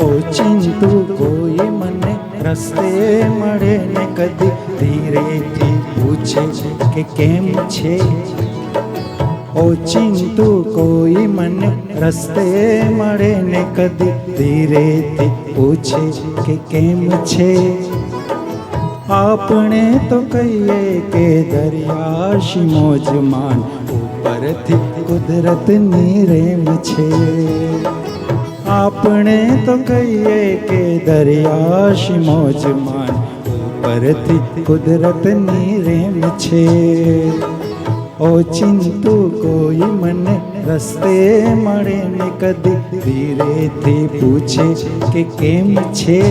ઓચિંતું કોઈ મને રસ્તે મળે ને કદી ધીરેથી પૂછે કે કેમ છે. ઓચિંતું કોઈ મને રસ્તે મળે ને કદી ધીરેથી પૂછે કે કેમ છે. આપણે તો કહીએ કે દરિયાશી મોજમાન ઉપરથી કુદરતની રેમ છે. આપણે તો કહીએ કે દરિયાશી મોજમાન ઉપરથી કુદરતની રેમ છે. ઓચિંતું કોઈ મને રસ્તે મળે ને કદી ધીરેથી પૂછે કે કેમ છે.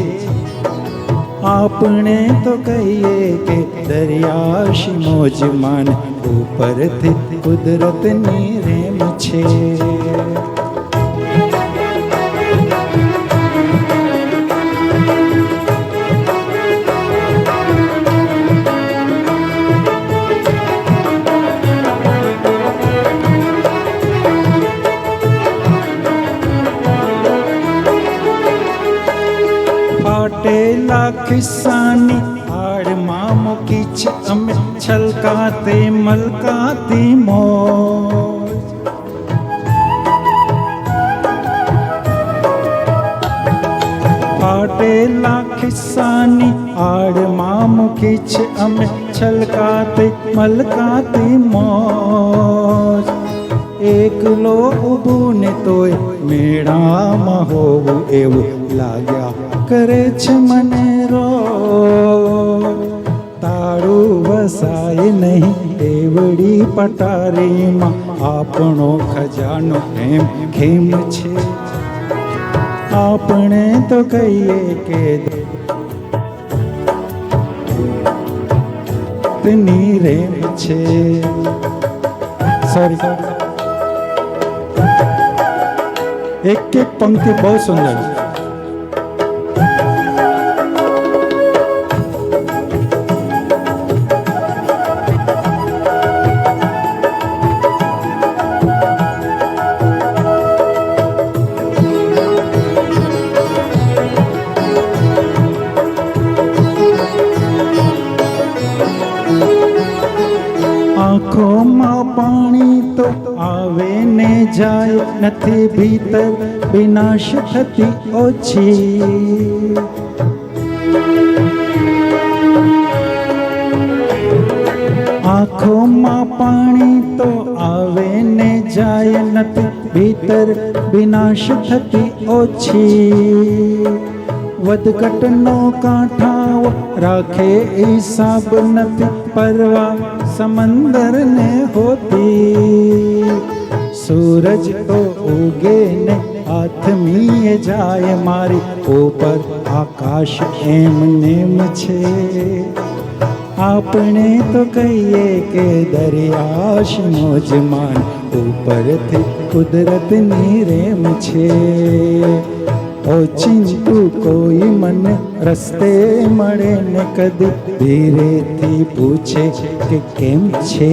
આપણે તો કહીએ કે દરિયાશી મોજમાન ઉપરથી કુદરતની રેમ છે. ફાટેલા ખિસ્સાની આડમાં મૂકી છે અમે છલકાતે મલકાતી મોજ. ફાટેલા ખિસ્સાની આડમાં મૂકી છે અમે છલકાતે મલકાતી મોજ. એકલો ઊભું ને તોય મેળામાં હોવું એવું લાગ્યા કરે છે મને રોજ. તાળું વસાય નહીં એવડી પટારીમાં આપણો ખજાનો એમ ખેમ છે. આપણે તો કહીએ કે ની રેમ છે. સોરી, એક એક પંક્તિ બહુ સુંદર. આંખોમાં પાણી તો આવે ને જાય નથી ભીતર વિનાશ થતી ઓછી. આંખોમાં પાણી તો આવે ને જાય નથી ભીતર વિનાશ થતી ઓછી. વધઘટનો કાંઠાઓ રાખે હિસાબ નથી પરવા સમંદરને હોતી. સૂરજ તો ઉગે ને આથમીએ જાય મારી ઉપર આકાશ એમ નેમ છે. આપણે તો કહીએ કે દરિયાશી મોજમાન ઉપરથી કુદરતની રેમ છે. ઓચિંતું કોઈ મને રસ્તે મળે ને કદી ધીરેથી પૂછે કે કેમ છે.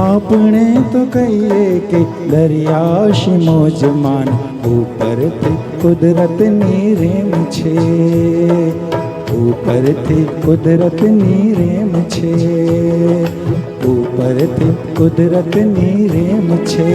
આપણે તો કહીએ કે દરિયાશી મોજમાન ઉપરથી કુદરતની રેમ છે. ઉપરથી કુદરતની રેમ છે. ઉપરથી કુદરતની રેમ છે.